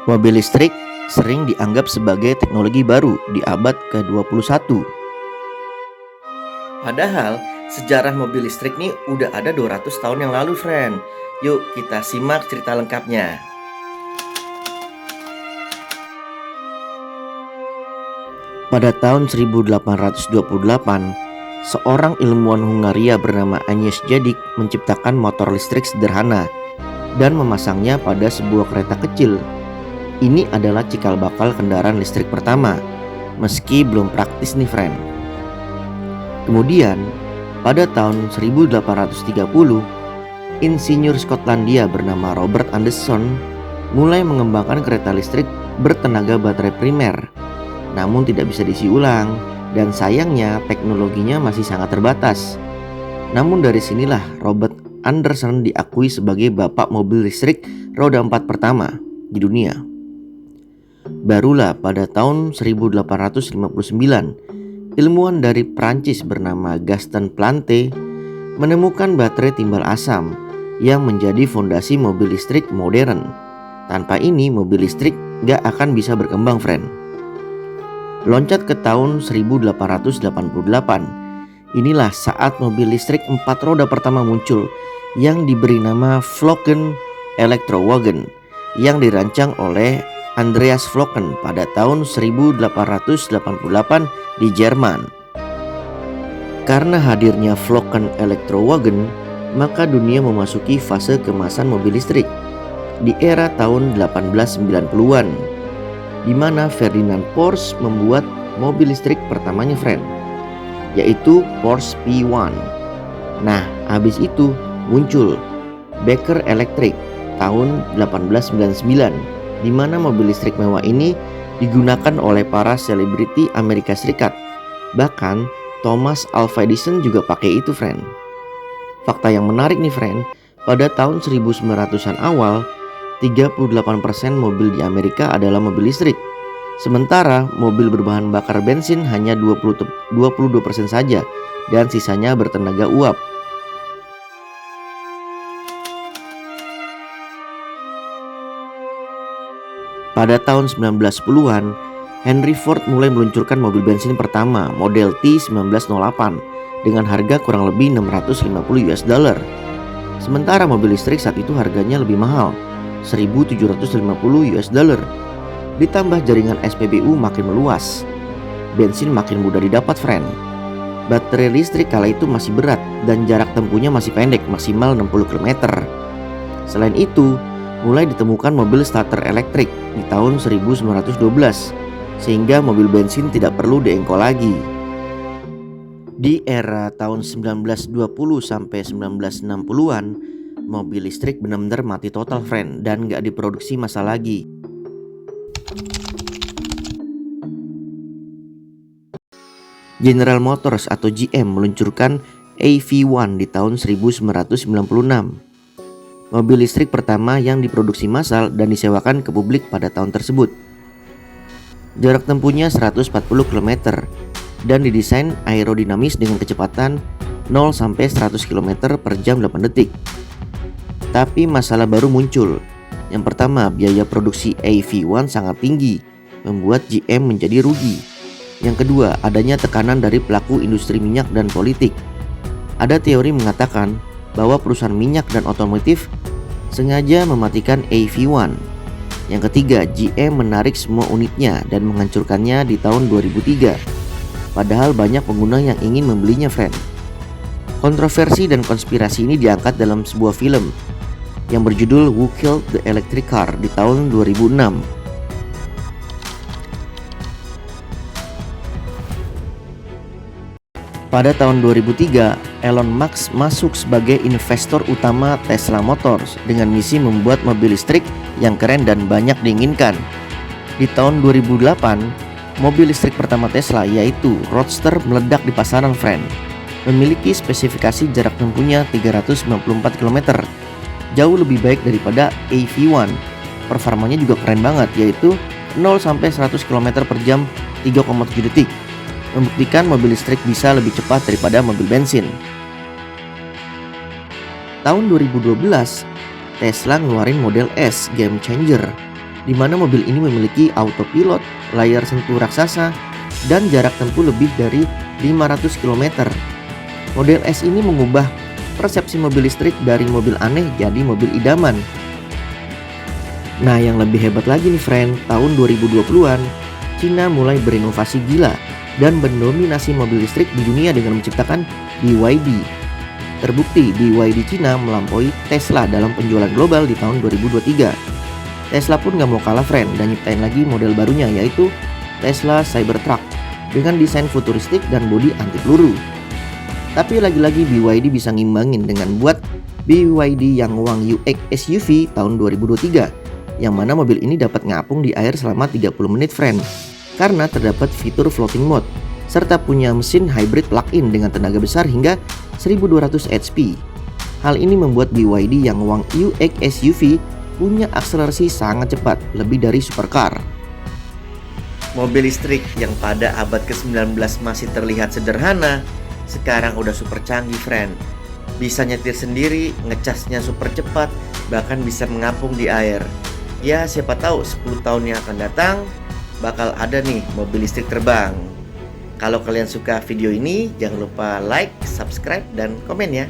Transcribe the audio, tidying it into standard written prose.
Mobil listrik sering dianggap sebagai teknologi baru di abad ke-21. Padahal sejarah mobil listrik nih udah ada 200 tahun yang lalu, friend. Yuk kita simak cerita lengkapnya. Pada tahun 1828, seorang ilmuwan Hungaria bernama Agnieszka Jadik menciptakan motor listrik sederhana dan memasangnya pada sebuah kereta kecil. Ini adalah cikal bakal kendaraan listrik pertama, meski belum praktis nih friend. Kemudian, pada tahun 1830, insinyur Skotlandia bernama Robert Anderson mulai mengembangkan kereta listrik bertenaga baterai primer. Namun tidak bisa diisi ulang, dan sayangnya teknologinya masih sangat terbatas. Namun dari sinilah Robert Anderson diakui sebagai bapak mobil listrik roda 4 pertama di dunia. Barulah pada tahun 1859, ilmuwan dari Prancis bernama Gaston Plante menemukan baterai timbal asam yang menjadi fondasi mobil listrik modern. Tanpa ini mobil listrik gak akan bisa berkembang, friend. Loncat ke tahun 1888. Inilah saat mobil listrik 4 roda pertama muncul yang diberi nama Flocken Elektrowagen yang dirancang oleh Andreas Flocken pada tahun 1888 di Jerman. Karena hadirnya Flocken Elektrowagen, maka dunia memasuki fase kemasan mobil listrik di era tahun 1890-an, di mana Ferdinand Porsche membuat mobil listrik pertamanya, friend, yaitu Porsche P1. Nah, habis itu muncul Becker Electric tahun 1899, di mana mobil listrik mewah ini digunakan oleh para selebriti Amerika Serikat. Bahkan Thomas Alva Edison juga pakai itu, friend. Fakta yang menarik nih, friend, pada tahun 1900-an awal, 38% mobil di Amerika adalah mobil listrik. Sementara mobil berbahan bakar bensin hanya 22% saja, dan sisanya bertenaga uap. Pada tahun 1910-an, Henry Ford mulai meluncurkan mobil bensin pertama, model T 1908, dengan harga kurang lebih $650. Sementara mobil listrik saat itu harganya lebih mahal, $1.750. Ditambah jaringan SPBU makin meluas, bensin makin mudah didapat, friend. Baterai listrik kala itu masih berat dan jarak tempuhnya masih pendek, maksimal 60 km. Selain itu, mulai ditemukan mobil starter elektrik di tahun 1912, sehingga mobil bensin tidak perlu diengkol lagi. Di era tahun 1920 sampai 1960-an, mobil listrik benar-benar mati total, friend, dan gak diproduksi massa lagi. General Motors atau GM meluncurkan AV1 di tahun 1996. Mobil listrik pertama yang diproduksi massal dan disewakan ke publik pada tahun tersebut. Jarak tempuhnya 140 km dan didesain aerodinamis dengan kecepatan 0 sampai 100 km per jam 8 detik. Tapi masalah baru muncul. Yang pertama, biaya produksi AV1 sangat tinggi, membuat GM menjadi rugi. Yang kedua, adanya tekanan dari pelaku industri minyak dan politik. Ada teori mengatakan bahwa perusahaan minyak dan otomotif sengaja mematikan AV1. Yang ketiga, GM menarik semua unitnya dan menghancurkannya di tahun 2003. Padahal banyak pengguna yang ingin membelinya, friend. Kontroversi dan konspirasi ini diangkat dalam sebuah film yang berjudul Who Killed the Electric Car di tahun 2006. Pada tahun 2003, Elon Musk masuk sebagai investor utama Tesla Motors dengan misi membuat mobil listrik yang keren dan banyak diinginkan. Di tahun 2008, mobil listrik pertama Tesla yaitu Roadster meledak di pasaran, friend. Memiliki spesifikasi jarak tempuhnya 394 km, jauh lebih baik daripada AV1. Performanya juga keren banget, yaitu 0 sampai 100 km per jam 3,7 detik. Membuktikan mobil listrik bisa lebih cepat daripada mobil bensin. Tahun 2012, Tesla ngeluarin model S Game Changer di mana mobil ini memiliki autopilot, layar sentuh raksasa, dan jarak tempuh lebih dari 500 km. Model S ini mengubah persepsi mobil listrik dari mobil aneh jadi mobil idaman. Nah, yang lebih hebat lagi nih friend, tahun 2020-an, Cina mulai berinovasi gila dan mendominasi mobil listrik di dunia dengan menciptakan BYD. Terbukti BYD Cina melampaui Tesla dalam penjualan global di tahun 2023. Tesla pun gak mau kalah friend dan nyiptain lagi model barunya, yaitu Tesla Cybertruck dengan desain futuristik dan bodi anti peluru. Tapi lagi-lagi BYD bisa ngimbangin dengan buat BYD Yangwang UX SUV tahun 2023, yang mana mobil ini dapat ngapung di air selama 30 menit friend, karena terdapat fitur floating mode, serta punya mesin hybrid plug-in dengan tenaga besar hingga 1200 HP. Hal ini membuat BYD Yangwang UX SUV punya akselerasi sangat cepat, lebih dari supercar. Mobil listrik yang pada abad ke-19 masih terlihat sederhana, sekarang udah super canggih friend. Bisa nyetir sendiri, ngecasnya super cepat, bahkan bisa mengapung di air. Ya siapa tahu 10 tahun yang akan datang bakal ada nih mobil listrik terbang. Kalau kalian suka video ini, jangan lupa like, subscribe, dan komen ya.